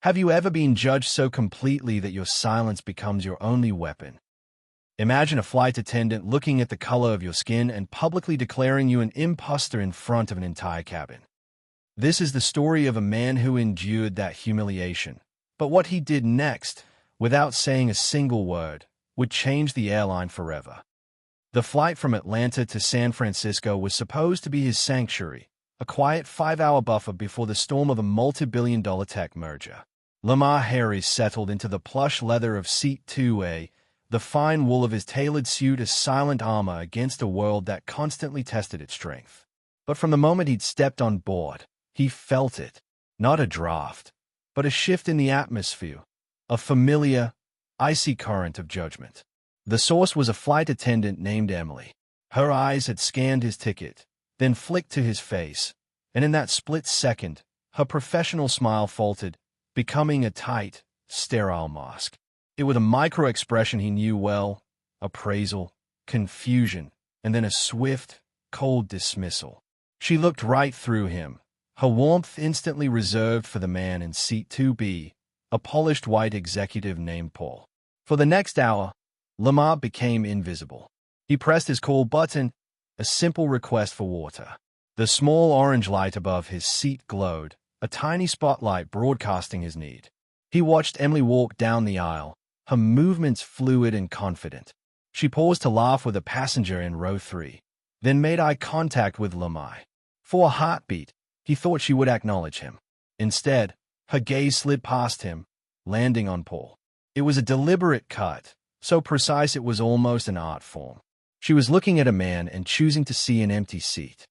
Have you ever been judged so completely that your silence becomes your only weapon? Imagine a flight attendant looking at the color of your skin and publicly declaring you an imposter in front of an entire cabin. This is the story of a man who endured that humiliation. But what he did next, without saying a single word, would change the airline forever. The flight from Atlanta to San Francisco was supposed to be his sanctuary, a quiet 5-hour buffer before the storm of a multi-billion-dollar tech merger. Lamar Harris settled into the plush leather of Seat 2A, the fine wool of his tailored suit as silent armor against a world that constantly tested its strength. But from the moment he'd stepped on board, he felt it. Not a draft, but a shift in the atmosphere, a familiar, icy current of judgment. The source was a flight attendant named Emily. Her eyes had scanned his ticket, then flicked to his face, and in that split second, her professional smile faltered, becoming a tight, sterile mask. It was a micro-expression he knew well, appraisal, confusion, and then a swift, cold dismissal. She looked right through him, her warmth instantly reserved for the man in Seat 2B, a polished white executive named Paul. For the next hour, Lamar became invisible. He pressed his call button, a simple request for water. The small orange light above his seat glowed, a tiny spotlight broadcasting his need. He watched Emily walk down the aisle, her movements fluid and confident. She paused to laugh with a passenger in row 3, then made eye contact with Lamar. For a heartbeat, he thought she would acknowledge him. Instead, her gaze slid past him, landing on Paul. It was a deliberate cut, so precise it was almost an art form. She was looking at a man and choosing to see an empty seat.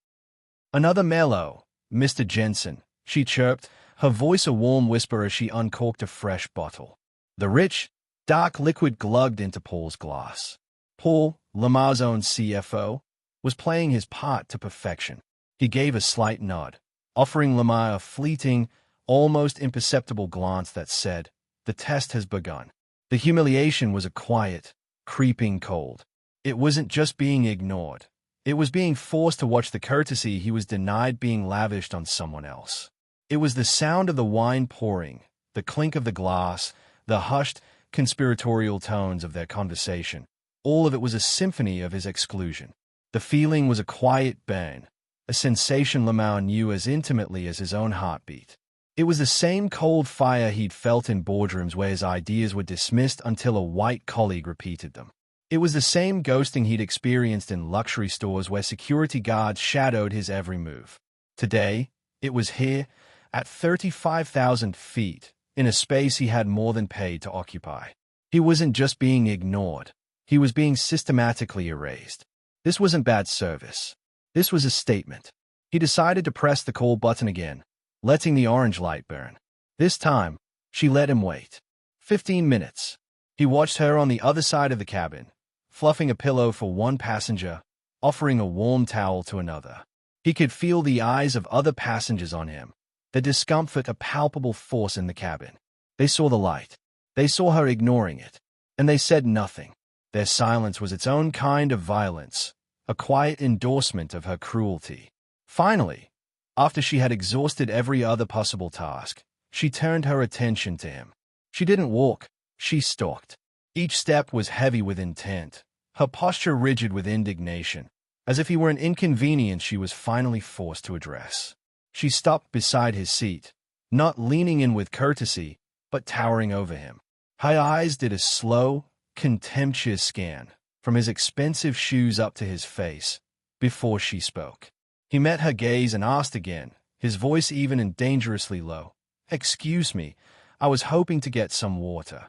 "Another mellow, Mr. Jensen," she chirped, her voice a warm whisper as she uncorked a fresh bottle. The rich, dark liquid glugged into Paul's glass. Paul, Lamar's own CFO, was playing his part to perfection. He gave a slight nod, offering Lamar a fleeting, almost imperceptible glance that said, "The test has begun." The humiliation was a quiet, creeping cold. It wasn't just being ignored. It was being forced to watch the courtesy he was denied being lavished on someone else. It was the sound of the wine pouring, the clink of the glass, the hushed, conspiratorial tones of their conversation. All of it was a symphony of his exclusion. The feeling was a quiet burn, a sensation Lamar knew as intimately as his own heartbeat. It was the same cold fire he'd felt in boardrooms where his ideas were dismissed until a white colleague repeated them. It was the same ghosting he'd experienced in luxury stores where security guards shadowed his every move. Today, it was here, at 35,000 feet, in a space he had more than paid to occupy. He wasn't just being ignored. He was being systematically erased. This wasn't bad service. This was a statement. He decided to press the call button again, letting the orange light burn. This time, she let him wait. 15 minutes. He watched her on the other side of the cabin, fluffing a pillow for one passenger, offering a warm towel to another. He could feel the eyes of other passengers on him, the discomfort a palpable force in the cabin. They saw the light. They saw her ignoring it, and they said nothing. Their silence was its own kind of violence, a quiet endorsement of her cruelty. Finally, after she had exhausted every other possible task, she turned her attention to him. She didn't walk, she stalked. Each step was heavy with intent, her posture rigid with indignation, as if he were an inconvenience she was finally forced to address. She stopped beside his seat, not leaning in with courtesy, but towering over him. Her eyes did a slow, contemptuous scan, from his expensive shoes up to his face, before she spoke. He met her gaze and asked again, his voice even and dangerously low, "Excuse me, I was hoping to get some water."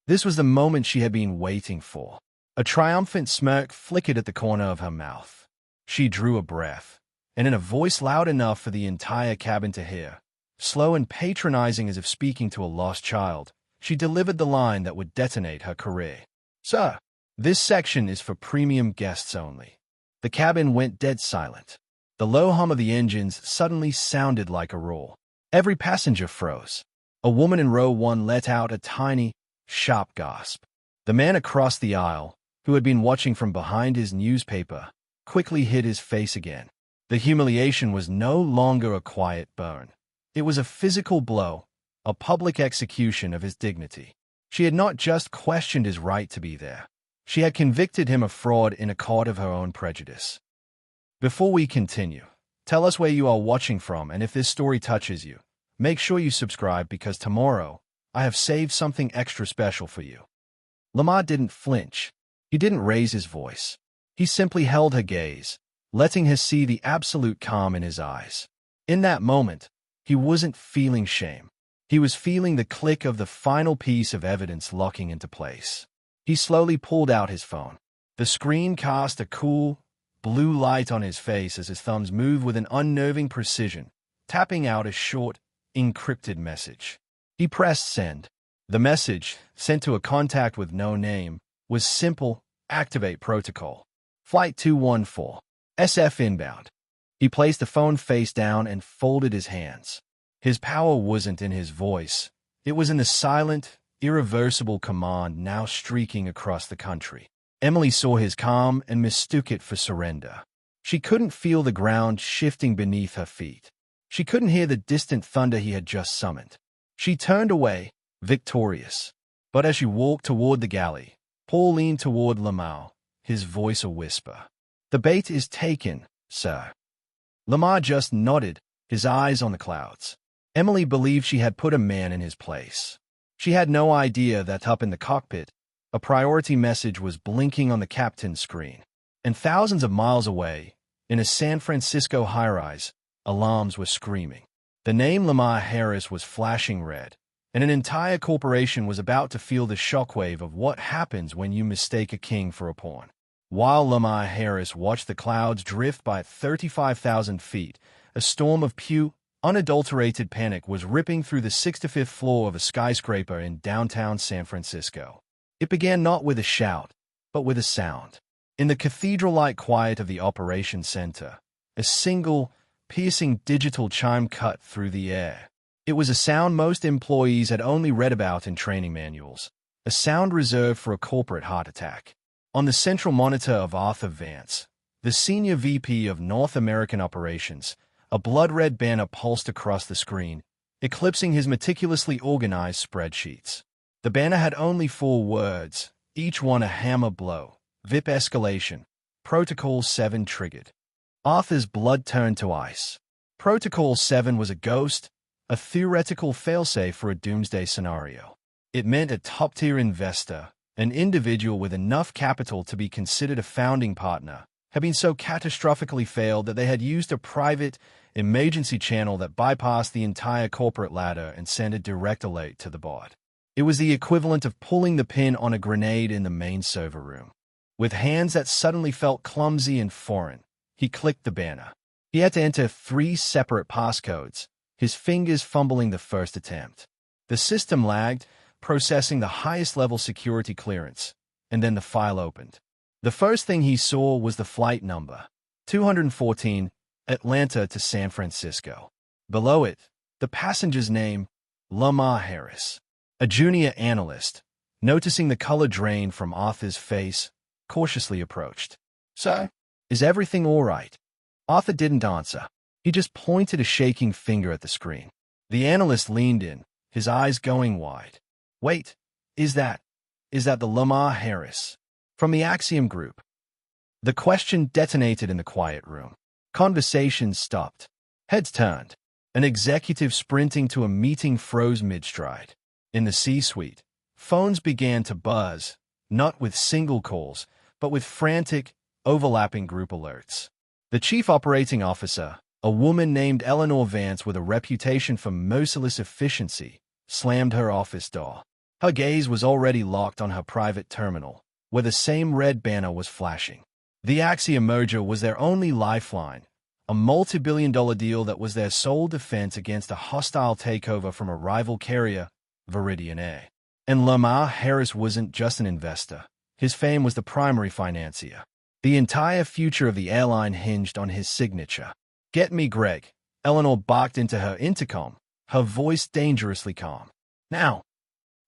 This was the moment she had been waiting for. A triumphant smirk flickered at the corner of her mouth. She drew a breath, and in a voice loud enough for the entire cabin to hear, slow and patronizing as if speaking to a lost child, she delivered the line that would detonate her career. "Sir, this section is for premium guests only." The cabin went dead silent. The low hum of the engines suddenly sounded like a roar. Every passenger froze. A woman in row 1 let out a tiny, sharp gasp. The man across the aisle, who had been watching from behind his newspaper, quickly hid his face again. The humiliation was no longer a quiet burn. It was a physical blow, a public execution of his dignity. She had not just questioned his right to be there. She had convicted him of fraud in a court of her own prejudice. Before we continue, tell us where you are watching from, and if this story touches you, make sure you subscribe because tomorrow, I have saved something extra special for you. Lamar didn't flinch. He didn't raise his voice. He simply held her gaze, letting her see the absolute calm in his eyes. In that moment, he wasn't feeling shame. He was feeling the click of the final piece of evidence locking into place. He slowly pulled out his phone. The screen cast a cool, blue light on his face as his thumbs moved with an unnerving precision, tapping out a short, encrypted message. He pressed send. The message, sent to a contact with no name, was simple: activate protocol. Flight 214. SF inbound. He placed the phone face down and folded his hands. His power wasn't in his voice. It was in the silent, irreversible command now streaking across the country. Emily saw his calm and mistook it for surrender. She couldn't feel the ground shifting beneath her feet. She couldn't hear the distant thunder he had just summoned. She turned away, victorious. But as she walked toward the galley, Paul leaned toward Lamar, his voice a whisper. "The bait is taken, sir." Lamar just nodded, his eyes on the clouds. Emily believed she had put a man in his place. She had no idea that up in the cockpit, a priority message was blinking on the captain's screen. And thousands of miles away, in a San Francisco high-rise, alarms were screaming. The name Lamar Harris was flashing red, and an entire corporation was about to feel the shockwave of what happens when you mistake a king for a pawn. While Lamar Harris watched the clouds drift by 35,000 feet, a storm of pure, unadulterated panic was ripping through the 65th floor of a skyscraper in downtown San Francisco. It began not with a shout, but with a sound. In the cathedral-like quiet of the operations center, a single, piercing digital chime cut through the air. It was a sound most employees had only read about in training manuals, a sound reserved for a corporate heart attack. On the central monitor of Arthur Vance, the senior VP of North American Operations, a blood-red banner pulsed across the screen, eclipsing his meticulously organized spreadsheets. The banner had only 4 words, each one a hammer blow: VIP escalation. Protocol 7 triggered. Arthur's blood turned to ice. Protocol 7 was a ghost, a theoretical failsafe for a doomsday scenario. It meant a top-tier investor, an individual with enough capital to be considered a founding partner, had been so catastrophically failed that they had used a private, emergency channel that bypassed the entire corporate ladder and sent a direct alert to the board. It was the equivalent of pulling the pin on a grenade in the main server room. With hands that suddenly felt clumsy and foreign, he clicked the banner. He had to enter 3 separate passcodes, his fingers fumbling the first attempt. The system lagged, processing the highest-level security clearance, and then the file opened. The first thing he saw was the flight number, 214, Atlanta to San Francisco. Below it, the passenger's name, Lamar Harris. A junior analyst, noticing the color drain from Arthur's face, cautiously approached. "Sir, is everything all right?" Arthur didn't answer. He just pointed a shaking finger at the screen. The analyst leaned in, his eyes going wide. "Wait, is that the Lamar Harris from the Axiom Group?" The question detonated in the quiet room. Conversations stopped. Heads turned. An executive sprinting to a meeting froze mid-stride. In the C-suite, phones began to buzz, not with single calls, but with frantic, overlapping group alerts. The chief operating officer, a woman named Eleanor Vance with a reputation for merciless efficiency, slammed her office door. Her gaze was already locked on her private terminal, where the same red banner was flashing. The Axiom merger was their only lifeline, a multi-billion-dollar deal that was their sole defense against a hostile takeover from a rival carrier, Viridian Air. And Lamar Harris wasn't just an investor. His fame was the primary financier. The entire future of the airline hinged on his signature. "Get me Greg," Eleanor barked into her intercom, her voice dangerously calm. Now,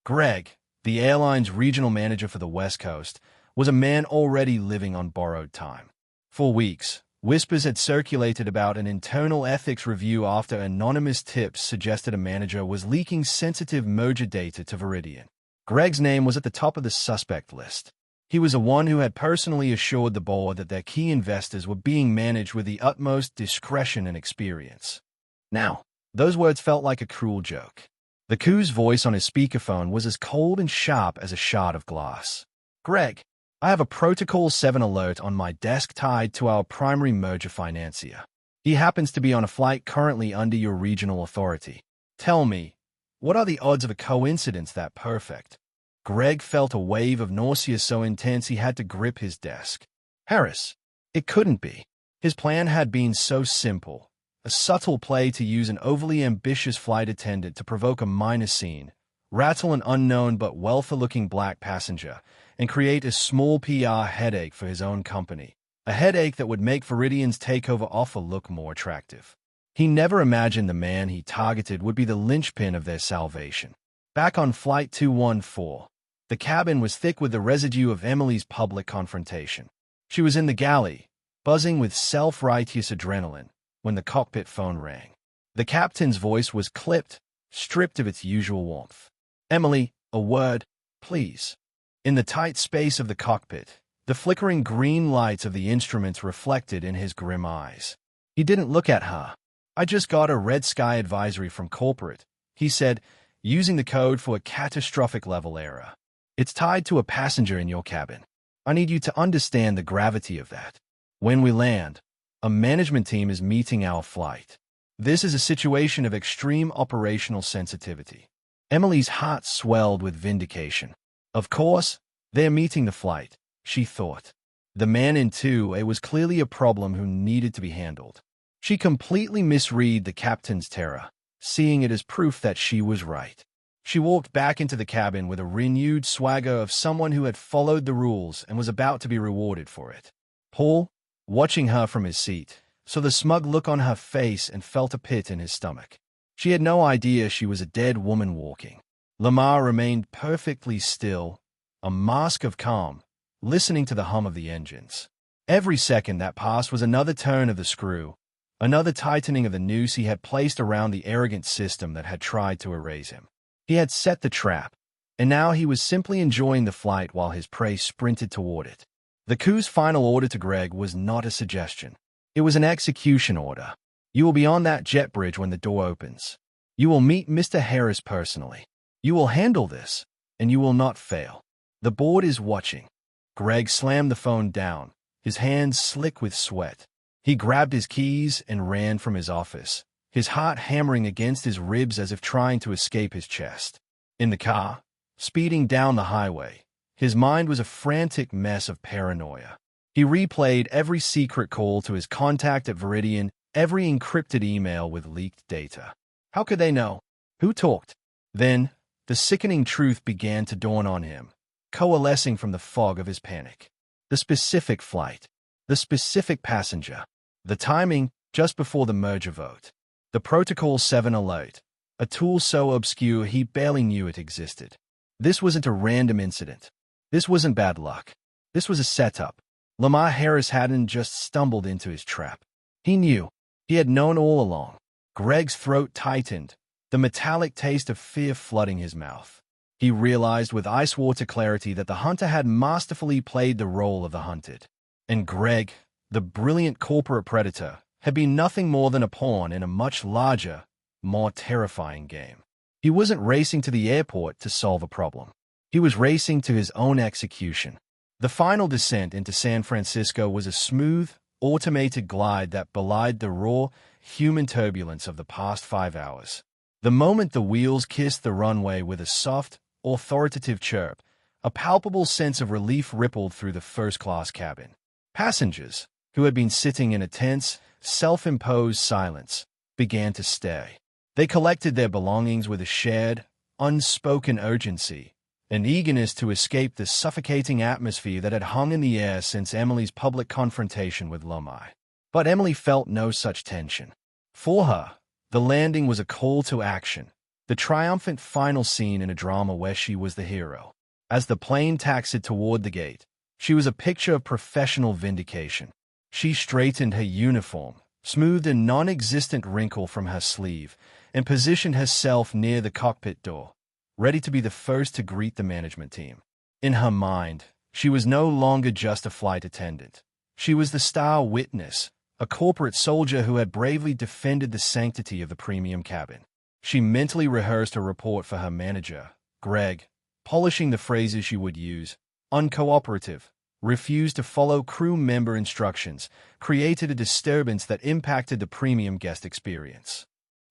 Greg, the airline's regional manager for the West Coast, was a man already living on borrowed time. For weeks, Whispers had circulated about an internal ethics review after anonymous tips suggested a manager was leaking sensitive merger data to Veridian. Greg's name was at the top of the suspect list. He was the one who had personally assured the board that their key investors were being managed with the utmost discretion and experience. Now, those words felt like a cruel joke. The coup's voice on his speakerphone was as cold and sharp as a shard of glass. Greg, I have a Protocol 7 alert on my desk tied to our primary merger financier. He happens to be on a flight currently under your regional authority. Tell me, what are the odds of a coincidence that perfect? Greg felt a wave of nausea so intense he had to grip his desk. Harris, it couldn't be. His plan had been so simple. A subtle play to use an overly ambitious flight attendant to provoke a minor scene, rattle an unknown but wealthy-looking black passenger, and create a small PR headache for his own company, a headache that would make Veridian's takeover offer look more attractive. He never imagined the man he targeted would be the linchpin of their salvation. Back on Flight 214, the cabin was thick with the residue of Emily's public confrontation. She was in the galley, buzzing with self-righteous adrenaline, when the cockpit phone rang. The captain's voice was clipped, stripped of its usual warmth. Emily, a word, please. In the tight space of the cockpit, the flickering green lights of the instruments reflected in his grim eyes. He didn't look at her. I just got a red sky advisory from corporate, he said, using the code for a catastrophic level error. It's tied to a passenger in your cabin. I need you to understand the gravity of that. When we land, a management team is meeting our flight. This is a situation of extreme operational sensitivity. Emily's heart swelled with vindication. Of course, they're meeting the flight, she thought. The man in 2A was clearly a problem who needed to be handled. She completely misread the captain's terror, seeing it as proof that she was right. She walked back into the cabin with a renewed swagger of someone who had followed the rules and was about to be rewarded for it. Paul, watching her from his seat, saw the smug look on her face and felt a pit in his stomach. She had no idea she was a dead woman walking. Lamar remained perfectly still, a mask of calm, listening to the hum of the engines. Every second that passed was another turn of the screw, another tightening of the noose he had placed around the arrogant system that had tried to erase him. He had set the trap, and now he was simply enjoying the flight while his prey sprinted toward it. The coup's final order to Greg was not a suggestion. It was an execution order. You will be on that jet bridge when the door opens. You will meet Mr. Harris personally. You will handle this, and you will not fail. The board is watching. Greg slammed the phone down, his hands slick with sweat. He grabbed his keys and ran from his office, his heart hammering against his ribs as if trying to escape his chest. In the car, speeding down the highway, his mind was a frantic mess of paranoia. He replayed every secret call to his contact at Veridian, every encrypted email with leaked data. How could they know? Who talked? Then, the sickening truth began to dawn on him, coalescing from the fog of his panic. The specific flight, the specific passenger, the timing just before the merger vote, the Protocol 7 alert, a tool so obscure he barely knew it existed. This wasn't a random incident. This wasn't bad luck. This was a setup. Lamar Harris hadn't just stumbled into his trap. He knew. He had known all along. Greg's throat tightened, the metallic taste of fear flooding his mouth. He realized with ice-water clarity that the hunter had masterfully played the role of the hunted. And Greg, the brilliant corporate predator, had been nothing more than a pawn in a much larger, more terrifying game. He wasn't racing to the airport to solve a problem. He was racing to his own execution. The final descent into San Francisco was a smooth, automated glide that belied the raw, human turbulence of the past 5 hours. The moment the wheels kissed the runway with a soft, authoritative chirp, a palpable sense of relief rippled through the first-class cabin. Passengers, who had been sitting in a tense, self-imposed silence, began to stay. They collected their belongings with a shared, unspoken urgency, an eagerness to escape the suffocating atmosphere that had hung in the air since Emily's public confrontation with Lomai. But Emily felt no such tension. For her, the landing was a call to action, the triumphant final scene in a drama where she was the hero. As the plane taxied toward the gate, she was a picture of professional vindication. She straightened her uniform, smoothed a non-existent wrinkle from her sleeve, and positioned herself near the cockpit door, ready to be the first to greet the management team. In her mind, she was no longer just a flight attendant. She was the star witness, a corporate soldier who had bravely defended the sanctity of the premium cabin. She mentally rehearsed a report for her manager, Greg, polishing the phrases she would use: uncooperative, refused to follow crew member instructions, created a disturbance that impacted the premium guest experience.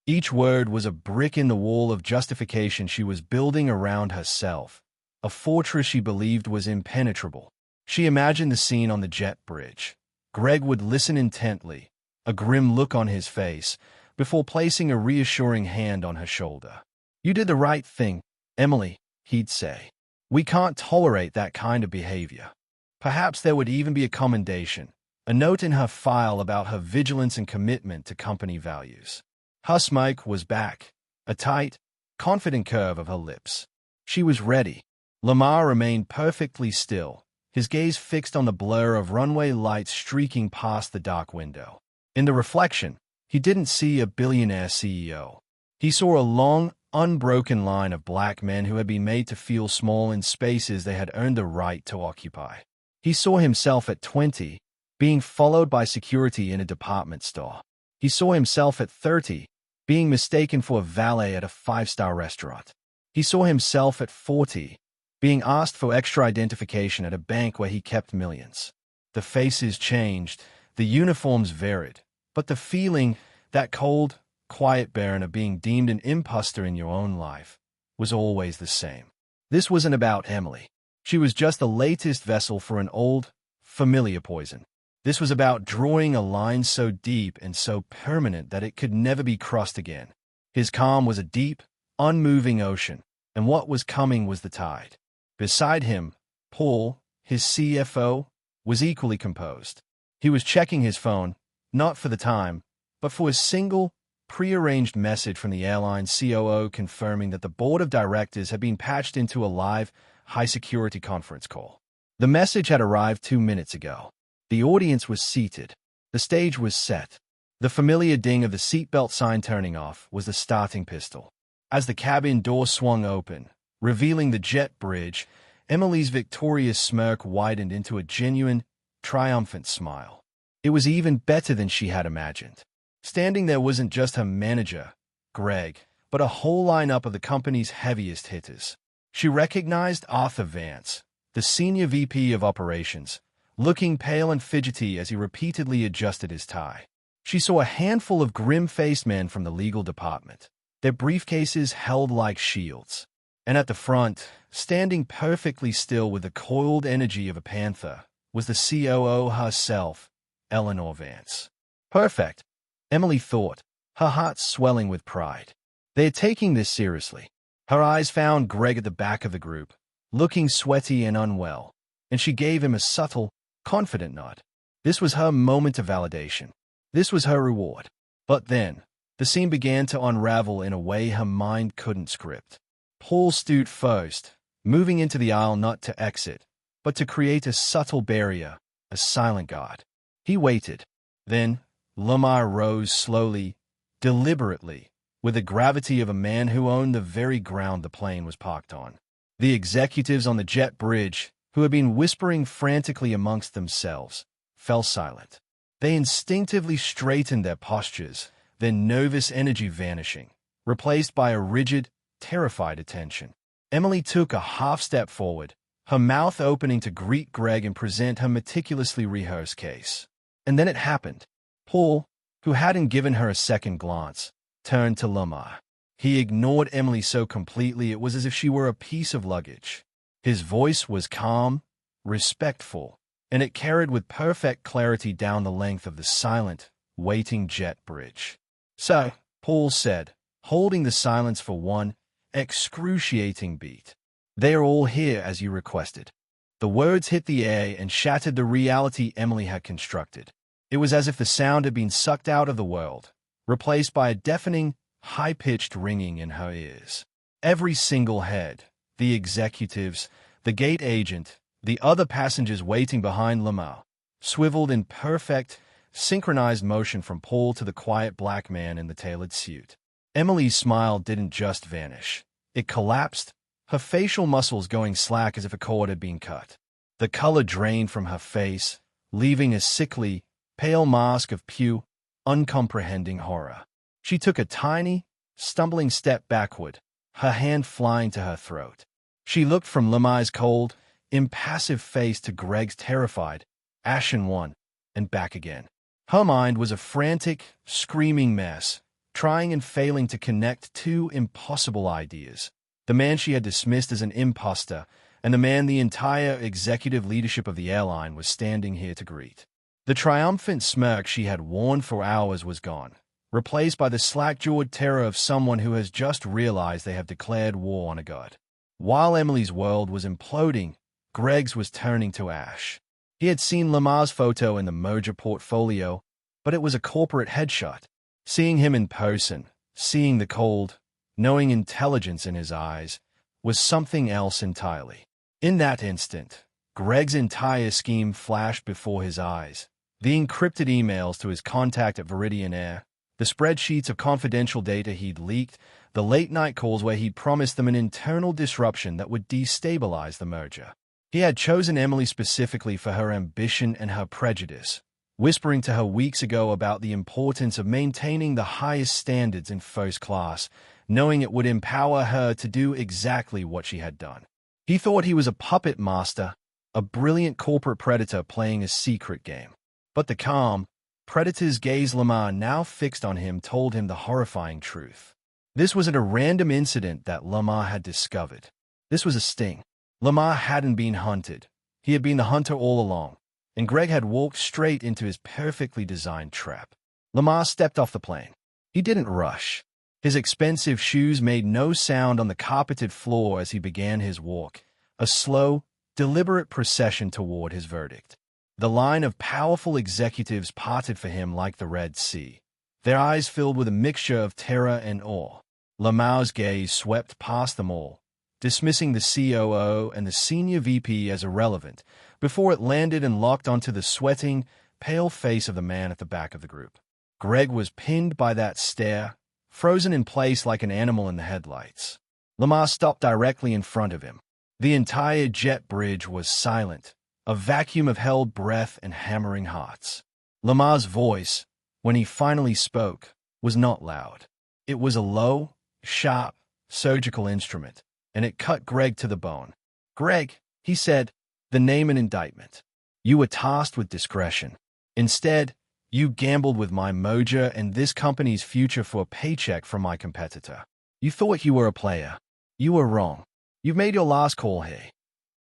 Each word was a brick in the wall of justification she was building around herself, a fortress she believed was impenetrable. She imagined the scene on the jet bridge. Greg would listen intently, a grim look on his face, before placing a reassuring hand on her shoulder. "You did the right thing, Emily," he'd say. "We can't tolerate that kind of behavior." Perhaps there would even be a commendation, a note in her file about her vigilance and commitment to company values. Her smile was back, a tight, confident curve of her lips. She was ready. Lamar remained perfectly still, his gaze fixed on the blur of runway lights streaking past the dark window. In the reflection, he didn't see a billionaire CEO. He saw a long, unbroken line of black men who had been made to feel small in spaces they had earned the right to occupy. He saw himself at 20, being followed by security in a department store. He saw himself at 30, being mistaken for a valet at a five-star restaurant. He saw himself at 40, being asked for extra identification at a bank where he kept millions. The faces changed, the uniforms varied, but the feeling, that cold, quiet burn of being deemed an imposter in your own life, was always the same. This wasn't about Emily. She was just the latest vessel for an old, familiar poison. This was about drawing a line so deep and so permanent that it could never be crossed again. His calm was a deep, unmoving ocean, and what was coming was the tide. Beside him, Paul, his CFO, was equally composed. He was checking his phone, not for the time, but for a single, prearranged message from the airline COO confirming that the board of directors had been patched into a live, high-security conference call. The message had arrived 2 minutes ago. The audience was seated. The stage was set. The familiar ding of the seatbelt sign turning off was the starting pistol. As the cabin door swung open, revealing the jet bridge, Emily's victorious smirk widened into a genuine, triumphant smile. It was even better than she had imagined. Standing there wasn't just her manager, Greg, but a whole lineup of the company's heaviest hitters. She recognized Arthur Vance, the senior VP of operations, looking pale and fidgety as he repeatedly adjusted his tie. She saw a handful of grim-faced men from the legal department, their briefcases held like shields. And at the front, standing perfectly still with the coiled energy of a panther, was the COO herself, Eleanor Vance. Perfect, Emily thought, her heart swelling with pride. They are taking this seriously. Her eyes found Greg at the back of the group, looking sweaty and unwell, and she gave him a subtle, confident nod. This was her moment of validation. This was her reward. But then, the scene began to unravel in a way her mind couldn't script. Paul stood first, moving into the aisle not to exit, but to create a subtle barrier, a silent guard. He waited. Then, Lamar rose slowly, deliberately, with the gravity of a man who owned the very ground the plane was parked on. The executives on the jet bridge, who had been whispering frantically amongst themselves, fell silent. They instinctively straightened their postures, their nervous energy vanishing, replaced by a rigid, terrified attention. Emily took a half-step forward, her mouth opening to greet Greg and present her meticulously rehearsed case. And then it happened. Paul, who hadn't given her a second glance, turned to Lamar. He ignored Emily so completely it was as if she were a piece of luggage. His voice was calm, respectful, and it carried with perfect clarity down the length of the silent, waiting jet bridge. "So," Paul said, holding the silence for one excruciating beat, "they are all here as you requested." The words hit the air and shattered the reality Emily had constructed. It was as if the sound had been sucked out of the world, replaced by a deafening, high-pitched ringing in her ears. Every single head, the executives, the gate agent, the other passengers waiting behind Lamar, swiveled in perfect, synchronized motion from pole to the quiet black man in the tailored suit. Emily's smile didn't just vanish. It collapsed, her facial muscles going slack as if a cord had been cut. The color drained from her face, leaving a sickly, pale mask of pure, uncomprehending horror. She took a tiny, stumbling step backward, her hand flying to her throat. She looked from Lemai's cold, impassive face to Greg's terrified, ashen one, and back again. Her mind was a frantic, screaming mess, trying and failing to connect two impossible ideas. The man she had dismissed as an imposter, and the man the entire executive leadership of the airline was standing here to greet. The triumphant smirk she had worn for hours was gone, replaced by the slack-jawed terror of someone who has just realized they have declared war on a god. While Emily's world was imploding, Greg's was turning to ash. He had seen Lamar's photo in the merger portfolio, but it was a corporate headshot. Seeing him in person, seeing the cold, knowing intelligence in his eyes, was something else entirely. In that instant, Greg's entire scheme flashed before his eyes. The encrypted emails to his contact at Viridian Air, the spreadsheets of confidential data he'd leaked, the late-night calls where he'd promised them an internal disruption that would destabilize the merger. He had chosen Emily specifically for her ambition and her prejudice, whispering to her weeks ago about the importance of maintaining the highest standards in first class, knowing it would empower her to do exactly what she had done. He thought he was a puppet master, a brilliant corporate predator playing a secret game. But the calm, predator's gaze Lamar now fixed on him told him the horrifying truth. This wasn't a random incident that Lamar had discovered. This was a sting. Lamar hadn't been hunted. He had been the hunter all along, and Greg had walked straight into his perfectly designed trap. Lamar stepped off the plane. He didn't rush. His expensive shoes made no sound on the carpeted floor as he began his walk, a slow, deliberate procession toward his verdict. The line of powerful executives parted for him like the Red Sea, their eyes filled with a mixture of terror and awe. Lamar's gaze swept past them all, dismissing the COO and the senior VP as irrelevant, before it landed and locked onto the sweating, pale face of the man at the back of the group. Greg was pinned by that stare, frozen in place like an animal in the headlights. Lamar stopped directly in front of him. The entire jet bridge was silent, a vacuum of held breath and hammering hearts. Lamar's voice, when he finally spoke, was not loud. It was a low, sharp, surgical instrument, and it cut Greg to the bone. "Greg," he said, "the name and indictment. You were tasked with discretion. Instead, you gambled with my merger and this company's future for a paycheck from my competitor. You thought you were a player. You were wrong. You've made your last call here."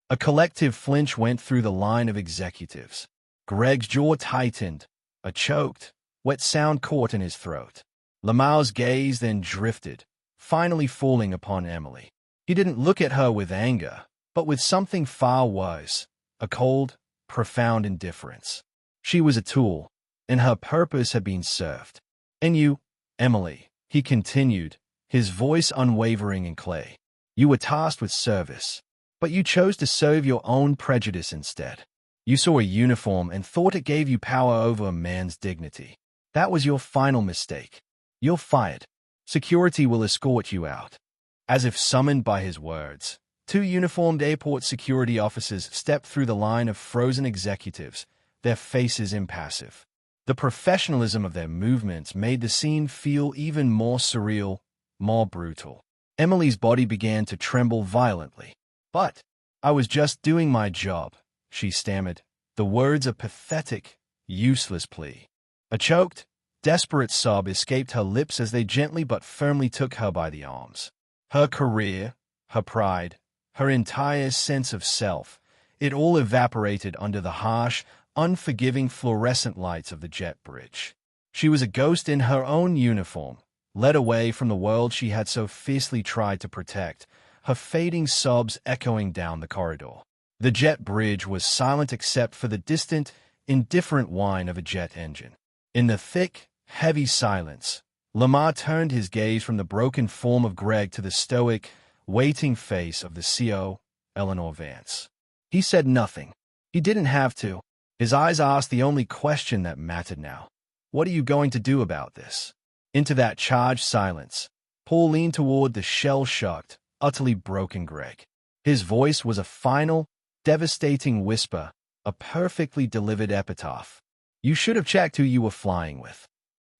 A collective flinch went through the line of executives. Greg's jaw tightened, a choked, wet sound caught in his throat. Lamar's gaze then drifted, finally falling upon Emily. He didn't look at her with anger, but with something far worse, a cold, profound indifference. She was a tool, and her purpose had been served. "And you, Emily," he continued, his voice unwavering and clear. "You were tasked with service, but you chose to serve your own prejudice instead. You saw a uniform and thought it gave you power over a man's dignity. That was your final mistake. You're fired. Security will escort you out." As if summoned by his words, two uniformed airport security officers stepped through the line of frozen executives, their faces impassive. The professionalism of their movements made the scene feel even more surreal, more brutal. Emily's body began to tremble violently. "But I was just doing my job," she stammered, the words a pathetic, useless plea. A choked, desperate sob escaped her lips as they gently but firmly took her by the arms. Her career, her pride, her entire sense of self, it all evaporated under the harsh, unforgiving fluorescent lights of the jet bridge. She was a ghost in her own uniform, led away from the world she had so fiercely tried to protect, her fading sobs echoing down the corridor. The jet bridge was silent except for the distant, indifferent whine of a jet engine. In the thick, heavy silence, Lamar turned his gaze from the broken form of Greg to the stoic, waiting face of the CO, Eleanor Vance. He said nothing. He didn't have to. His eyes asked the only question that mattered now. What are you going to do about this? Into that charged silence, Paul leaned toward the shell-shocked, utterly broken Greg. His voice was a final, devastating whisper, a perfectly delivered epitaph. You should have checked who you were flying with.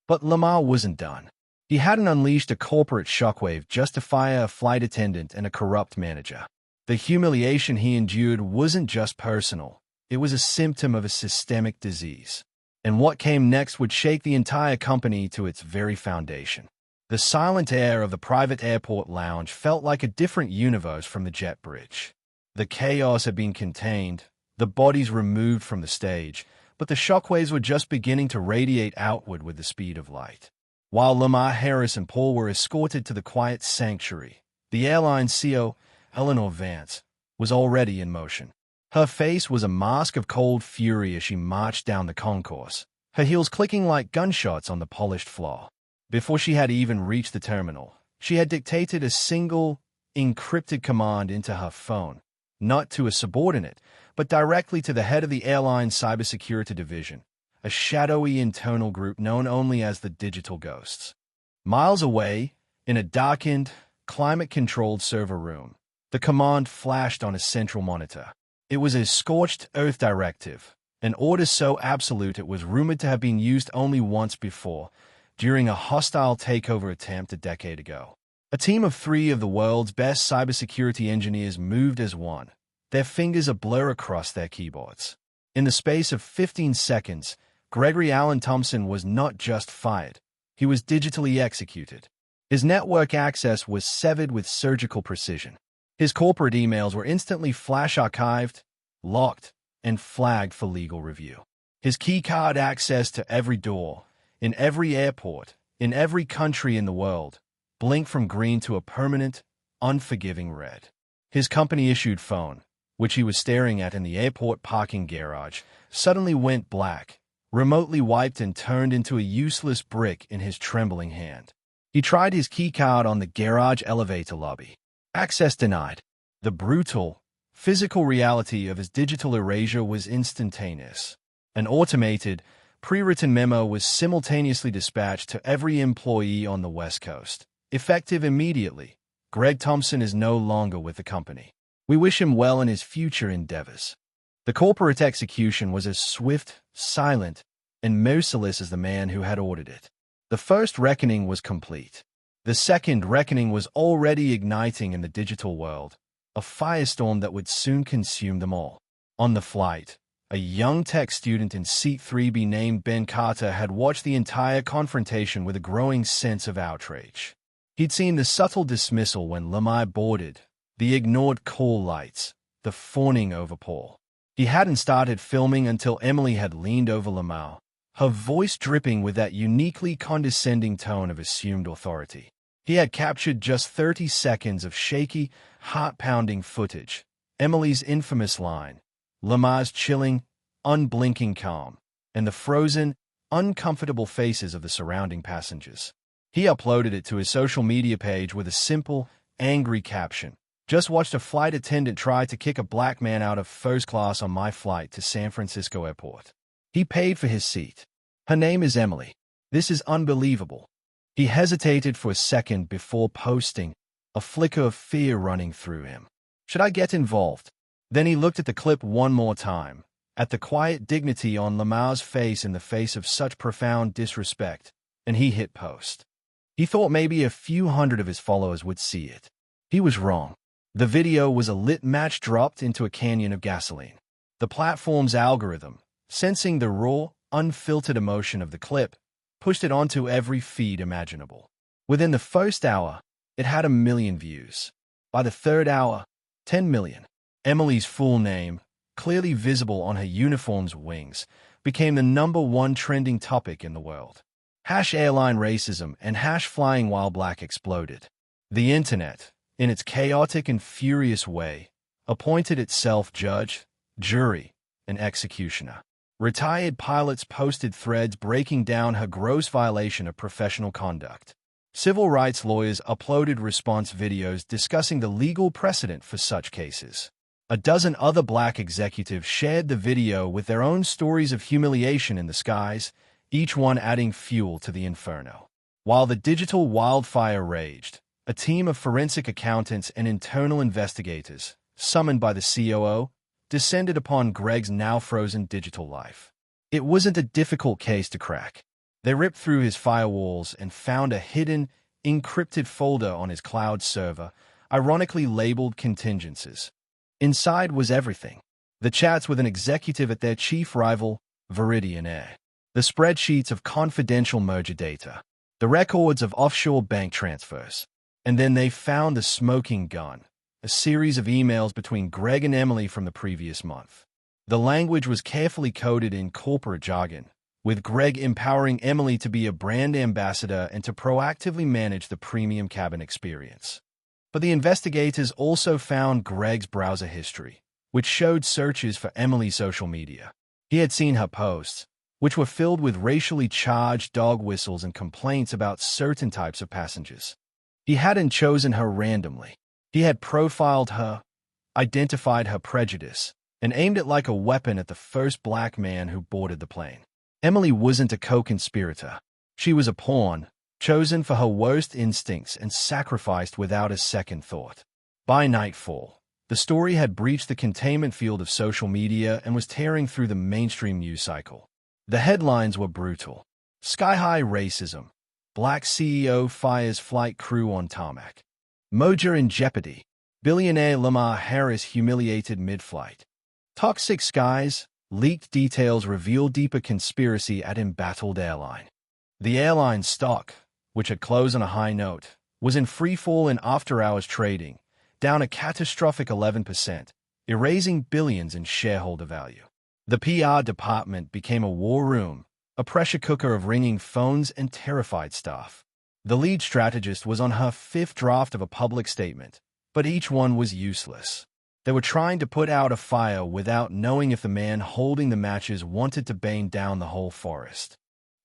But Lamar wasn't done. He hadn't unleashed a corporate shockwave just to fire a flight attendant and a corrupt manager. The humiliation he endured wasn't just personal. It was a symptom of a systemic disease. And what came next would shake the entire company to its very foundation. The silent air of the private airport lounge felt like a different universe from the jet bridge. The chaos had been contained, the bodies removed from the stage, but the shockwaves were just beginning to radiate outward with the speed of light. While Lamar Harris and Paul were escorted to the quiet sanctuary, the airline CEO, Eleanor Vance, was already in motion. Her face was a mask of cold fury as she marched down the concourse, her heels clicking like gunshots on the polished floor. Before she had even reached the terminal, she had dictated a single, encrypted command into her phone, not to a subordinate, but directly to the head of the airline's cybersecurity division, a shadowy internal group known only as the Digital Ghosts. Miles away, in a darkened, climate-controlled server room, the command flashed on a central monitor. It was a scorched earth directive, an order so absolute it was rumored to have been used only once before, during a hostile takeover attempt a decade ago. A team of 3 of the world's best cybersecurity engineers moved as one, their fingers a blur across their keyboards. In the space of 15 seconds, Gregory Allen Thompson was not just fired, he was digitally executed. His network access was severed with surgical precision. His corporate emails were instantly flash archived, locked, and flagged for legal review. His keycard access to every door, in every airport, in every country in the world, blinked from green to a permanent, unforgiving red. His company-issued phone, which he was staring at in the airport parking garage, suddenly went black, remotely wiped and turned into a useless brick in his trembling hand. He tried his keycard on the garage elevator lobby. Access denied. The brutal, physical reality of his digital erasure was instantaneous. An automated, pre-written memo was simultaneously dispatched to every employee on the West Coast. Effective immediately, Greg Thompson is no longer with the company. We wish him well in his future endeavors. The corporate execution was as swift, silent, and merciless as the man who had ordered it. The first reckoning was complete. The second reckoning was already igniting in the digital world, a firestorm that would soon consume them all. On the flight, a young tech student in Seat 3B named Ben Carter had watched the entire confrontation with a growing sense of outrage. He'd seen the subtle dismissal when Lamar boarded, the ignored call lights, the fawning over Paul. He hadn't started filming until Emily had leaned over Lamar, her voice dripping with that uniquely condescending tone of assumed authority. He had captured just 30 seconds of shaky, heart-pounding footage, Emily's infamous line, Lamar's chilling, unblinking calm, and the frozen, uncomfortable faces of the surrounding passengers. He uploaded it to his social media page with a simple, angry caption. Just watched a flight attendant try to kick a black man out of first class on my flight to San Francisco Airport. He paid for his seat. Her name is Emily. This is unbelievable. He hesitated for a second before posting, a flicker of fear running through him. Should I get involved? Then he looked at the clip one more time, at the quiet dignity on Lamar's face in the face of such profound disrespect, and he hit post. He thought maybe a few hundred of his followers would see it. He was wrong. The video was a lit match dropped into a canyon of gasoline. The platform's algorithm, sensing the raw, unfiltered emotion of the clip, pushed it onto every feed imaginable. Within the first hour, it had 1 million views. By the third hour, 10 million. Emily's full name, clearly visible on her uniform's wings, became the #1 trending topic in the world. #airline racism and #flying while black exploded. The internet, in its chaotic and furious way, appointed itself judge, jury, and executioner. Retired pilots posted threads breaking down her gross violation of professional conduct. Civil rights lawyers uploaded response videos discussing the legal precedent for such cases. A dozen other black executives shared the video with their own stories of humiliation in the skies, each one adding fuel to the inferno. While the digital wildfire raged, a team of forensic accountants and internal investigators, summoned by the COO, descended upon Greg's now-frozen digital life. It wasn't a difficult case to crack. They ripped through his firewalls and found a hidden, encrypted folder on his cloud server, ironically labeled contingencies. Inside was everything. The chats with an executive at their chief rival, Veridian Air. The spreadsheets of confidential merger data. The records of offshore bank transfers. And then they found the smoking gun, a series of emails between Greg and Emily from the previous month. The language was carefully coded in corporate jargon, with Greg empowering Emily to be a brand ambassador and to proactively manage the premium cabin experience. But the investigators also found Greg's browser history, which showed searches for Emily's social media. He had seen her posts, which were filled with racially charged dog whistles and complaints about certain types of passengers. He hadn't chosen her randomly. He had profiled her, identified her prejudice, and aimed it like a weapon at the first black man who boarded the plane. Emily wasn't a co-conspirator. She was a pawn, chosen for her worst instincts and sacrificed without a second thought. By nightfall, the story had breached the containment field of social media and was tearing through the mainstream news cycle. The headlines were brutal. Sky-high racism. Black CEO fires flight crew on tarmac. Merger in jeopardy. Billionaire Lamar Harris humiliated mid-flight. Toxic skies. Leaked details reveal deeper conspiracy at embattled airline. The airline stock, which had closed on a high note, was in freefall in after-hours trading, down a catastrophic 11%, erasing billions in shareholder value. The PR department became a war room, a pressure cooker of ringing phones and terrified staff. The lead strategist was on her fifth draft of a public statement, but each one was useless. They were trying to put out a fire without knowing if the man holding the matches wanted to burn down the whole forest.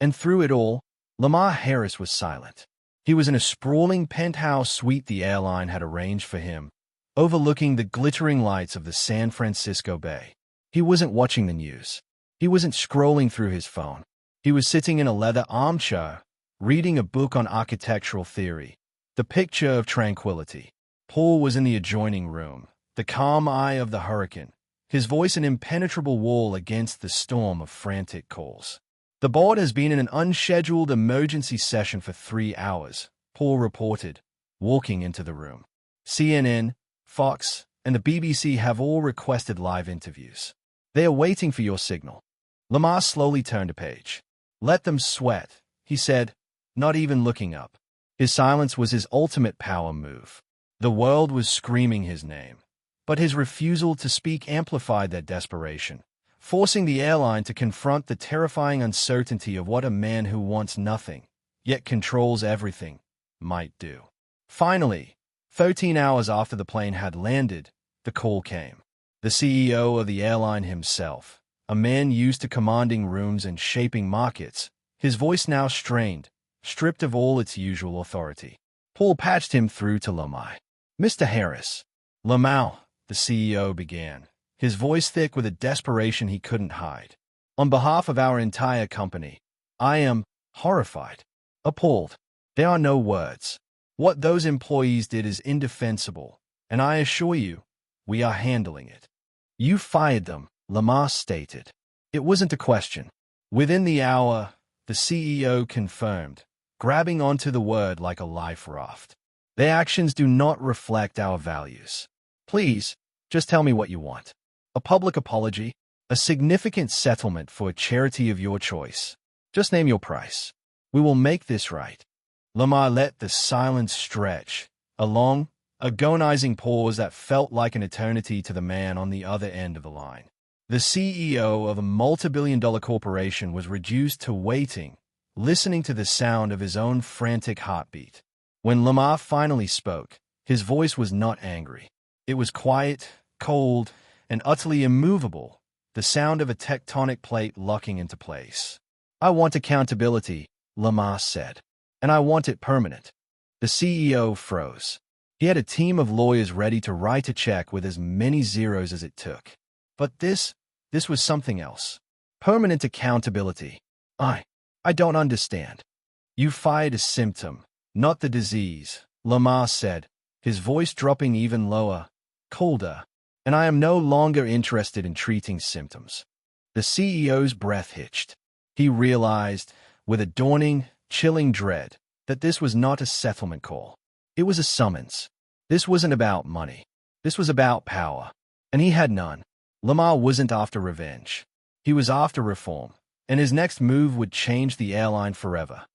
And through it all, Lamar Harris was silent. He was in a sprawling penthouse suite the airline had arranged for him, overlooking the glittering lights of the San Francisco Bay. He wasn't watching the news. He wasn't scrolling through his phone. He was sitting in a leather armchair, reading a book on architectural theory, The Picture of Tranquility. Paul was in the adjoining room, the calm eye of the hurricane, his voice an impenetrable wall against the storm of frantic calls. The board has been in an unscheduled emergency session for 3 hours, Paul reported, walking into the room. CNN, Fox, and the BBC have all requested live interviews. They are waiting for your signal. Lamar slowly turned a page. Let them sweat, he said, not even looking up. His silence was his ultimate power move. The world was screaming his name. But his refusal to speak amplified that desperation, forcing the airline to confront the terrifying uncertainty of what a man who wants nothing, yet controls everything, might do. Finally, 13 hours after the plane had landed, the call came. The CEO of the airline himself, a man used to commanding rooms and shaping markets, his voice now strained, stripped of all its usual authority. Paul patched him through to Lamar. Mr. Harris. Lamar, the CEO began, his voice thick with a desperation he couldn't hide. On behalf of our entire company, I am horrified, appalled. There are no words. What those employees did is indefensible, and I assure you, we are handling it. You fired them, Lamar stated. It wasn't a question. Within the hour, the CEO confirmed, grabbing onto the word like a life raft. Their actions do not reflect our values. Please, just tell me what you want. A public apology, a significant settlement for a charity of your choice. Just name your price. We will make this right. Lamar let the silence stretch, a long, agonizing pause that felt like an eternity to the man on the other end of the line. The CEO of a multi-billion-dollar corporation was reduced to waiting, listening to the sound of his own frantic heartbeat. When Lamar finally spoke, his voice was not angry. It was quiet, cold, and utterly immovable, the sound of a tectonic plate locking into place. I want accountability, Lamar said, and I want it permanent. The CEO froze. He had a team of lawyers ready to write a check with as many zeros as it took. But this was something else. Permanent accountability. I don't understand. You fired a symptom, not the disease, Lamar said, his voice dropping even lower, colder, and I am no longer interested in treating symptoms. The CEO's breath hitched. He realized, with a dawning, chilling dread, that this was not a settlement call. It was a summons. This wasn't about money. This was about power. And he had none. Lamar wasn't after revenge. He was after reform, and his next move would change the airline forever.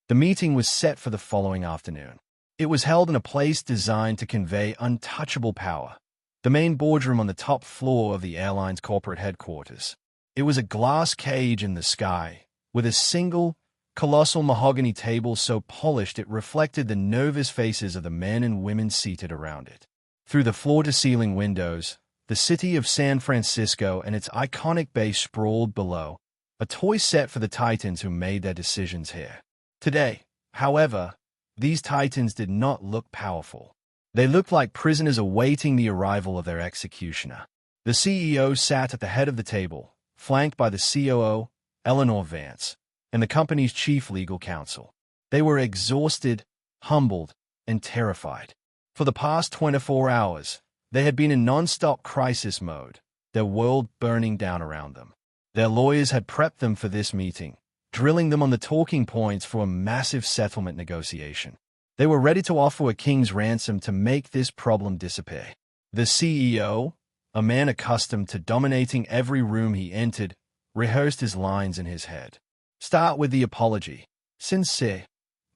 The meeting was set for the following afternoon. It was held in a place designed to convey untouchable power, the main boardroom on the top floor of the airline's corporate headquarters. It was a glass cage in the sky, with a single, colossal mahogany table so polished it reflected the nervous faces of the men and women seated around it. Through the floor-to-ceiling windows, the city of San Francisco and its iconic bay sprawled below, a toy set for the titans who made their decisions here. Today, however, these titans did not look powerful. They looked like prisoners awaiting the arrival of their executioner. The CEO sat at the head of the table, flanked by the COO, Eleanor Vance, and the company's chief legal counsel. They were exhausted, humbled, and terrified. For the past 24 hours, they had been in non-stop crisis mode, their world burning down around them. Their lawyers had prepped them for this meeting, drilling them on the talking points for a massive settlement negotiation. They were ready to offer a king's ransom to make this problem disappear. The CEO, a man accustomed to dominating every room he entered, rehearsed his lines in his head. Start with the apology, sincere,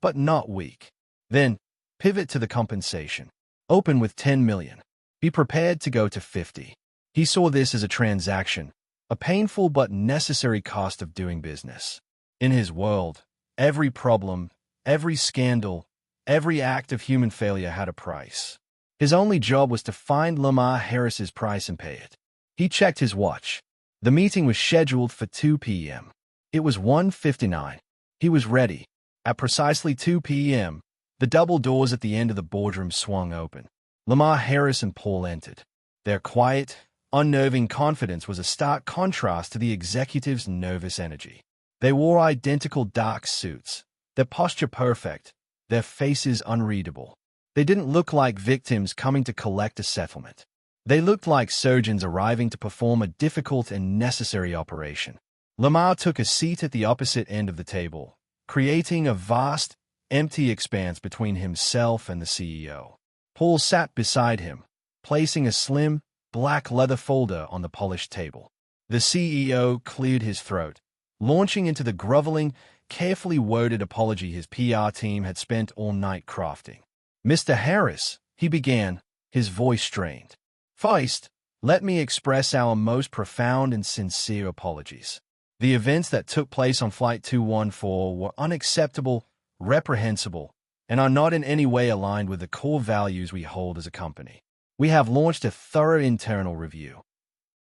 but not weak. Then, pivot to the compensation. Open with 10 million. Be prepared to go to 50. He saw this as a transaction, a painful but necessary cost of doing business. In his world, every problem, every scandal, every act of human failure had a price. His only job was to find Lamar Harris's price and pay it. He checked his watch. The meeting was scheduled for 2 p.m. It was 1:59. He was ready. At precisely 2 p.m., the double doors at the end of the boardroom swung open. Lamar Harris and Paul entered. Their quiet, unnerving confidence was a stark contrast to the executive's nervous energy. They wore identical dark suits, their posture perfect, their faces unreadable. They didn't look like victims coming to collect a settlement. They looked like surgeons arriving to perform a difficult and necessary operation. Lamar took a seat at the opposite end of the table, creating a vast, empty expanse between himself and the CEO. Paul sat beside him, placing a slim, black leather folder on the polished table. The CEO cleared his throat, launching into the groveling, carefully worded apology his PR team had spent all night crafting. "Mr. Harris," he began, his voice strained. "First, let me express our most profound and sincere apologies. The events that took place on Flight 214 were unacceptable, reprehensible, and are not in any way aligned with the core values we hold as a company. We have launched a thorough internal review."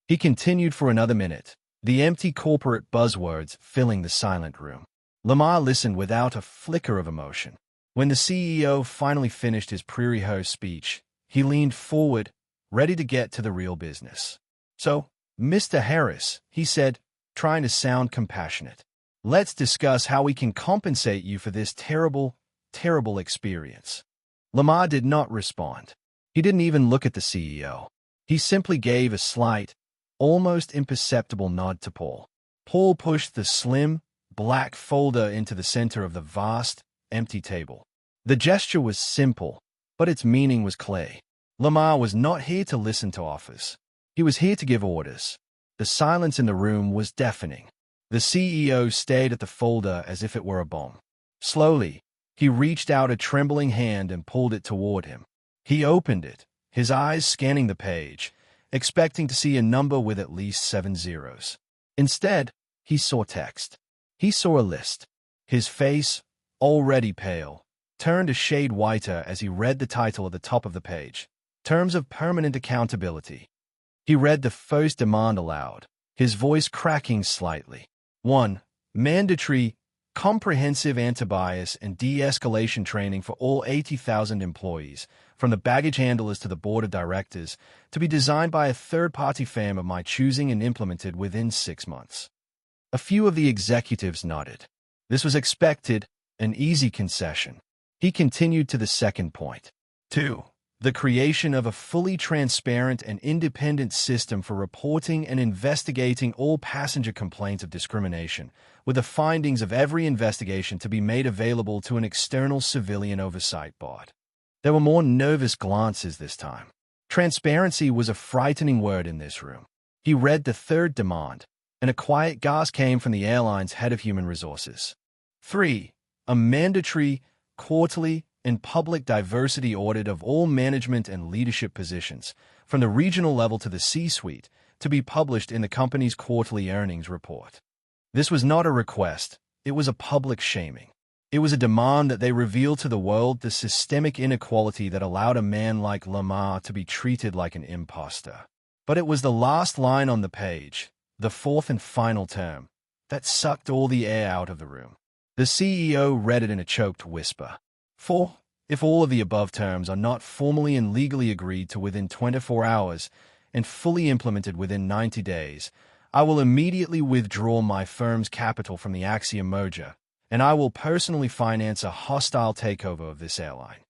He continued for another minute, the empty corporate buzzwords filling the silent room. Lamar listened without a flicker of emotion. When the CEO finally finished his pre-rehearsed speech, he leaned forward, ready to get to the real business. "So, Mr. Harris," he said, trying to sound compassionate, "let's discuss how we can compensate you for this terrible, terrible experience." Lamar did not respond. He didn't even look at the CEO. He simply gave a slight, almost imperceptible nod to Paul. Paul pushed the slim, black folder into the center of the vast, empty table. The gesture was simple, but its meaning was clear. Lamar was not here to listen to offers. He was here to give orders. The silence in the room was deafening. The CEO stared at the folder as if it were a bomb. Slowly, he reached out a trembling hand and pulled it toward him. He opened it, his eyes scanning the page, expecting to see a number with at least 7 zeros. Instead, he saw text. He saw a list. His face, already pale, turned a shade whiter as he read the title at the top of the page, Terms of Permanent Accountability. He read the first demand aloud, his voice cracking slightly. 1. Mandatory, comprehensive anti-bias and de-escalation training for all 80,000 employees, from the baggage handlers to the board of directors, to be designed by a third-party firm of my choosing and implemented within 6 months. A few of the executives nodded. This was expected, an easy concession. He continued to the second point. 2. The creation of a fully transparent and independent system for reporting and investigating all passenger complaints of discrimination, with the findings of every investigation to be made available to an external civilian oversight board. There were more nervous glances this time. Transparency was a frightening word in this room. He read the third demand, and a quiet gasp came from the airline's head of human resources. 3. A mandatory, quarterly, and public diversity audit of all management and leadership positions, from the regional level to the C-suite, to be published in the company's quarterly earnings report. This was not a request, it was a public shaming. It was a demand that they reveal to the world the systemic inequality that allowed a man like Lamar to be treated like an imposter. But it was the last line on the page, the fourth and final term, that sucked all the air out of the room. The CEO read it in a choked whisper. 4. If all of the above terms are not formally and legally agreed to within 24 hours and fully implemented within 90 days, I will immediately withdraw my firm's capital from the Axiom merger, and I will personally finance a hostile takeover of this airline.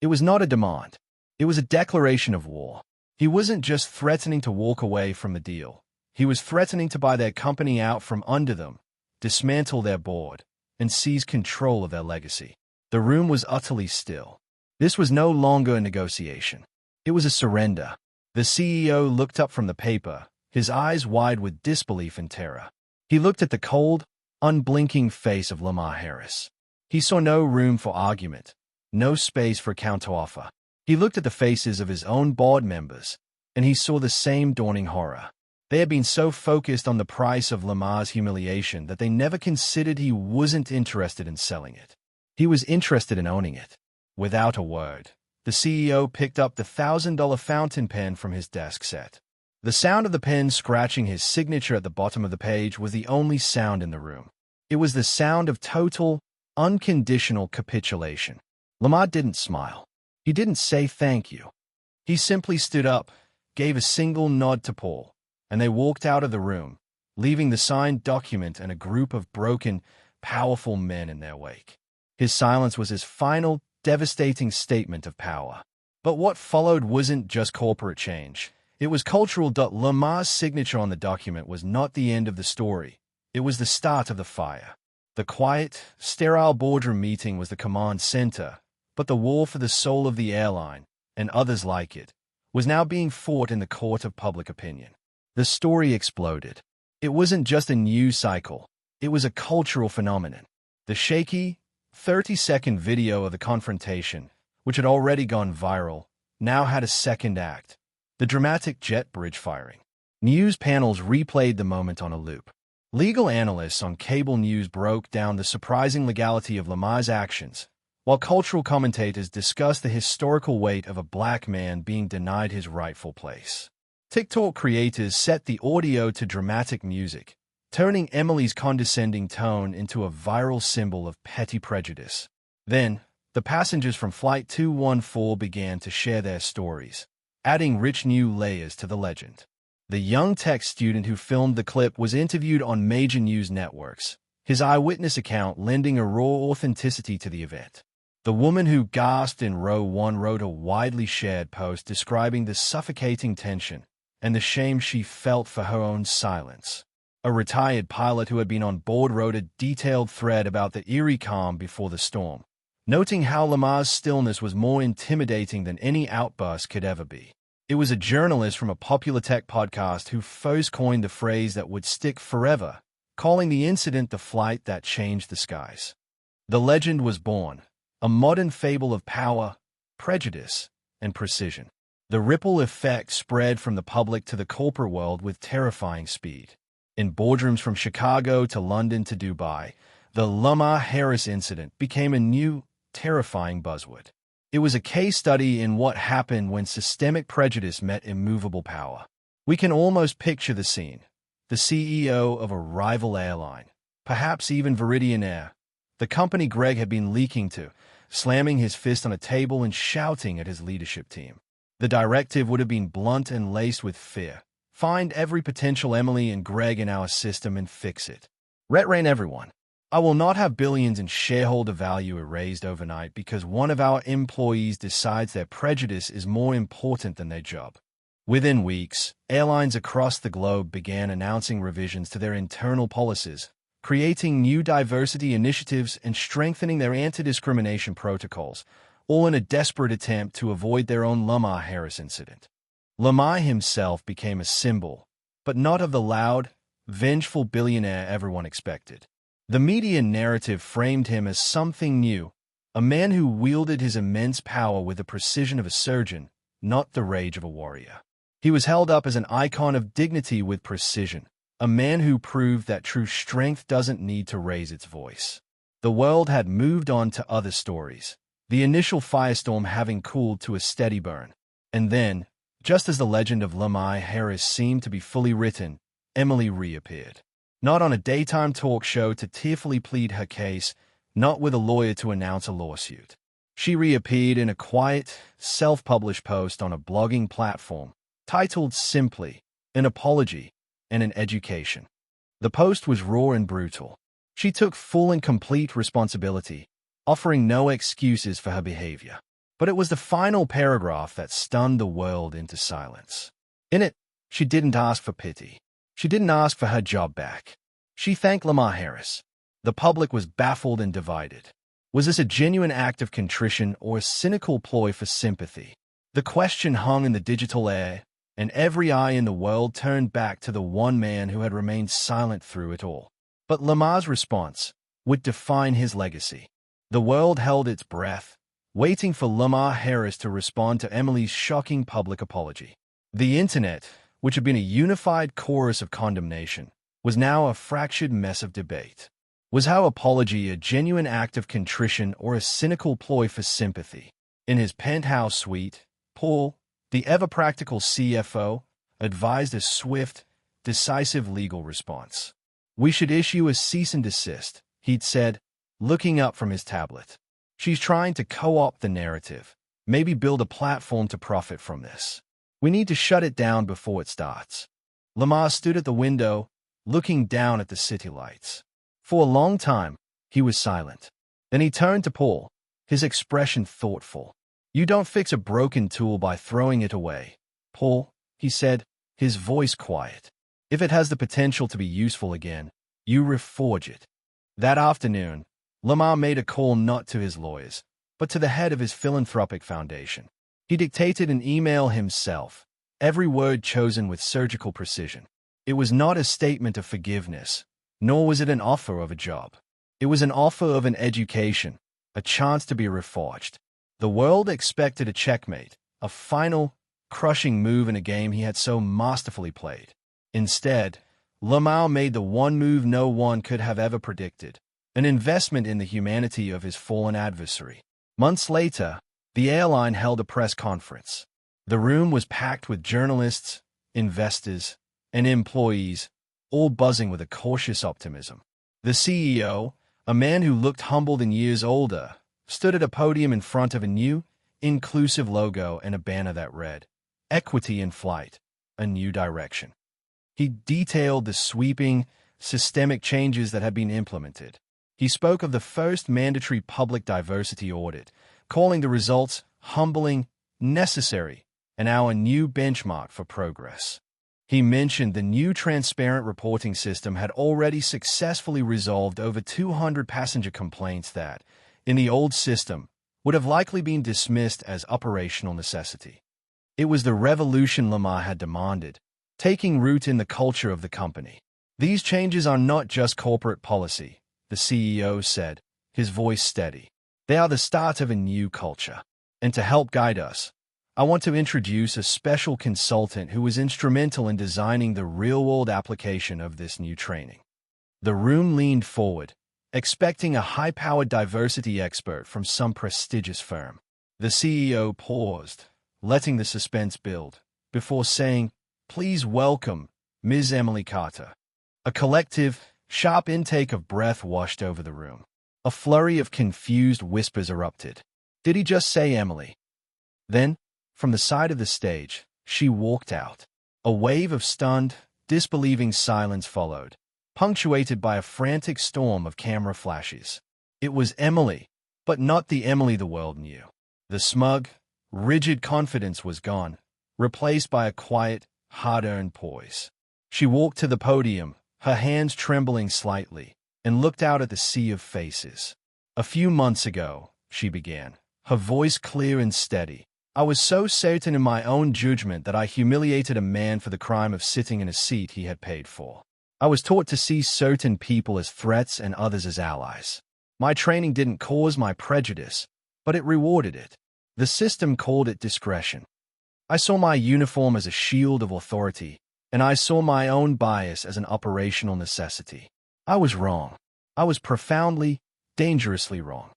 It was not a demand. It was a declaration of war. He wasn't just threatening to walk away from the deal. He was threatening to buy their company out from under them, dismantle their board, and seize control of their legacy. The room was utterly still. This was no longer a negotiation. It was a surrender. The CEO looked up from the paper, his eyes wide with disbelief and terror. He looked at the cold, unblinking face of Lamar Harris. He saw no room for argument, no space for counteroffer. He looked at the faces of his own board members, and he saw the same dawning horror. They had been so focused on the price of Lamar's humiliation that they never considered he wasn't interested in selling it. He was interested in owning it. Without a word, the CEO picked up the $1,000 fountain pen from his desk set. The sound of the pen scratching his signature at the bottom of the page was the only sound in the room. It was the sound of total, unconditional capitulation. Lamar didn't smile. He didn't say thank you. He simply stood up, gave a single nod to Paul, and they walked out of the room, leaving the signed document and a group of broken, powerful men in their wake. His silence was his final, devastating statement of power. But what followed wasn't just corporate change. It was cultural. Lamar's signature on the document was not the end of the story. It was the start of the fire. The quiet, sterile boardroom meeting was the command center, but the war for the soul of the airline, and others like it, was now being fought in the court of public opinion. The story exploded. It wasn't just a news cycle. It was a cultural phenomenon. The shaky, 30-second video of the confrontation, which had already gone viral, now had a second act. The dramatic jet bridge firing. News panels replayed the moment on a loop. Legal analysts on cable news broke down the surprising legality of Lamar's actions, while cultural commentators discussed the historical weight of a black man being denied his rightful place. TikTok creators set the audio to dramatic music, turning Emily's condescending tone into a viral symbol of petty prejudice. Then, the passengers from Flight 214 began to share their stories, adding rich new layers to the legend. The young tech student who filmed the clip was interviewed on major news networks, his eyewitness account lending a raw authenticity to the event. The woman who gasped in row 1 wrote a widely shared post describing the suffocating tension and the shame she felt for her own silence. A retired pilot who had been on board wrote a detailed thread about the eerie calm before the storm, noting how Lamar's stillness was more intimidating than any outburst could ever be. It was a journalist from a popular tech podcast who first coined the phrase that would stick forever, calling the incident the flight that changed the skies. The legend was born, a modern fable of power, prejudice, and precision. The ripple effect spread from the public to the corporate world with terrifying speed. In boardrooms from Chicago to London to Dubai, the Lamar Harris incident became a new, terrifying buzzword. It was a case study in what happened when systemic prejudice met immovable power. We can almost picture the scene. The CEO of a rival airline, perhaps even Viridian Air, the company Greg had been leaking to, slamming his fist on a table and shouting at his leadership team. The directive would have been blunt and laced with fear. Find every potential Emily and Greg in our system and fix it. Retrain everyone. I will not have billions in shareholder value erased overnight because one of our employees decides their prejudice is more important than their job. Within weeks, airlines across the globe began announcing revisions to their internal policies, creating new diversity initiatives and strengthening their anti-discrimination protocols, all in a desperate attempt to avoid their own Lamar Harris incident. Lamar himself became a symbol, but not of the loud, vengeful billionaire everyone expected. The media narrative framed him as something new, a man who wielded his immense power with the precision of a surgeon, not the rage of a warrior. He was held up as an icon of dignity with precision, a man who proved that true strength doesn't need to raise its voice. The world had moved on to other stories, the initial firestorm having cooled to a steady burn. And then, just as the legend of Lamar Harris seemed to be fully written, Emily reappeared. Not on a daytime talk show to tearfully plead her case, not with a lawyer to announce a lawsuit. She reappeared in a quiet, self-published post on a blogging platform, titled simply, An Apology and an Education. The post was raw and brutal. She took full and complete responsibility, offering no excuses for her behavior. But it was the final paragraph that stunned the world into silence. In it, she didn't ask for pity. She didn't ask for her job back. She thanked Lamar Harris. The public was baffled and divided. Was this a genuine act of contrition or a cynical ploy for sympathy? The question hung in the digital air, and every eye in the world turned back to the one man who had remained silent through it all. But Lamar's response would define his legacy. The world held its breath, waiting for Lamar Harris to respond to Emily's shocking public apology. The internet, which had been a unified chorus of condemnation, was now a fractured mess of debate. Was her apology a genuine act of contrition or a cynical ploy for sympathy? In his penthouse suite, Paul, the ever-practical CFO, advised a swift, decisive legal response. "We should issue a cease and desist," he'd said, looking up from his tablet. "She's trying to co-opt the narrative, maybe build a platform to profit from this. We need to shut it down before it starts." Lamar stood at the window, looking down at the city lights. For a long time, he was silent. Then he turned to Paul, his expression thoughtful. "You don't fix a broken tool by throwing it away, Paul," he said, his voice quiet. "If it has the potential to be useful again, you reforge it." That afternoon, Lamar made a call not to his lawyers, but to the head of his philanthropic foundation. He dictated an email himself, every word chosen with surgical precision. It was not a statement of forgiveness, nor was it an offer of a job. It was an offer of an education, a chance to be reforged. The world expected a checkmate, a final, crushing move in a game he had so masterfully played. Instead, Lamar made the one move no one could have ever predicted, an investment in the humanity of his fallen adversary. Months later, the airline held a press conference. The room was packed with journalists, investors, and employees, all buzzing with a cautious optimism. The CEO, a man who looked humbled and years older, stood at a podium in front of a new, inclusive logo and a banner that read, "Equity in Flight, a New Direction." He detailed the sweeping, systemic changes that had been implemented. He spoke of the first mandatory public diversity audit, calling the results humbling, necessary, and our new benchmark for progress. He mentioned the new transparent reporting system had already successfully resolved over 200 passenger complaints that, in the old system, would have likely been dismissed as operational necessity. It was the revolution Lamar had demanded, taking root in the culture of the company. "These changes are not just corporate policy," the CEO said, his voice steady. "They are the start of a new culture. And to help guide us, I want to introduce a special consultant who was instrumental in designing the real-world application of this new training." The room leaned forward, expecting a high-powered diversity expert from some prestigious firm. The CEO paused, letting the suspense build, before saying, "Please welcome Ms. Emily Carter." A collective, sharp intake of breath washed over the room. A flurry of confused whispers erupted. Did he just say Emily? Then, from the side of the stage, she walked out. A wave of stunned, disbelieving silence followed, punctuated by a frantic storm of camera flashes. It was Emily, but not the Emily the world knew. The smug, rigid confidence was gone, replaced by a quiet, hard-earned poise. She walked to the podium, her hands trembling slightly, and looked out at the sea of faces. "A few months ago," she began, her voice clear and steady, "I was so certain in my own judgment that I humiliated a man for the crime of sitting in a seat he had paid for. I was taught to see certain people as threats and others as allies. My training didn't cause my prejudice, but it rewarded it. The system called it discretion. I saw my uniform as a shield of authority, and I saw my own bias as an operational necessity. I was wrong. I was profoundly, dangerously wrong."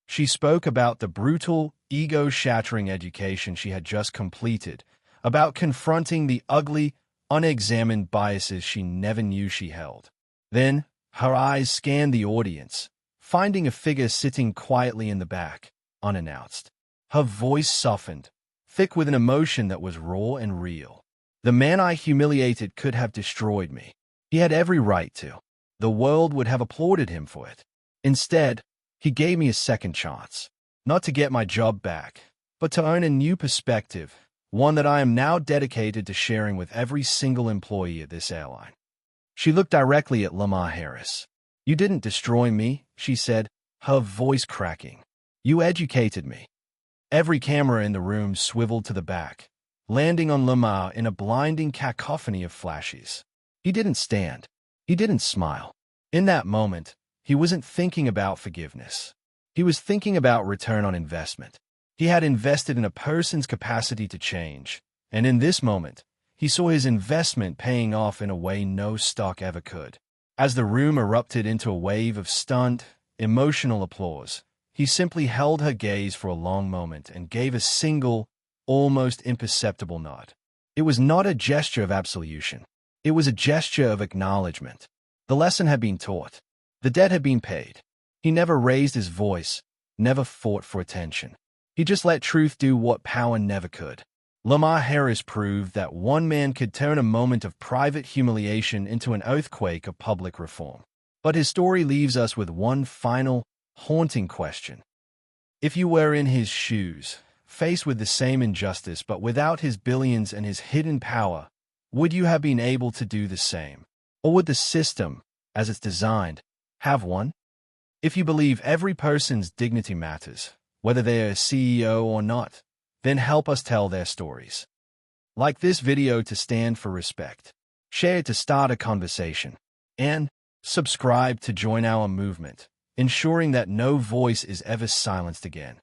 She spoke about the brutal, ego-shattering education she had just completed, about confronting the ugly, unexamined biases she never knew she held. Then, her eyes scanned the audience, finding a figure sitting quietly in the back, unannounced. Her voice softened, thick with an emotion that was raw and real. "The man I humiliated could have destroyed me. He had every right to. The world would have applauded him for it. Instead, he gave me a second chance, not to get my job back, but to earn a new perspective, one that I am now dedicated to sharing with every single employee at this airline." She looked directly at Lamar Harris. "You didn't destroy me," she said, her voice cracking. "You educated me." Every camera in the room swiveled to the back, landing on Lamar in a blinding cacophony of flashes. He didn't stand. He didn't smile. In that moment, he wasn't thinking about forgiveness. He was thinking about return on investment. He had invested in a person's capacity to change, and in this moment, he saw his investment paying off in a way no stock ever could. As the room erupted into a wave of stunned, emotional applause, he simply held her gaze for a long moment and gave a single, almost imperceptible nod. It was not a gesture of absolution. It was a gesture of acknowledgement. The lesson had been taught. The debt had been paid. He never raised his voice, never fought for attention. He just let truth do what power never could. Lamar Harris proved that one man could turn a moment of private humiliation into an earthquake of public reform. But his story leaves us with one final, haunting question. If you were in his shoes, faced with the same injustice but without his billions and his hidden power, would you have been able to do the same? Or would the system, as it's designed, have won? If you believe every person's dignity matters, whether they're a CEO or not, then help us tell their stories. Like this video to stand for respect, share it to start a conversation, and subscribe to join our movement, ensuring that no voice is ever silenced again.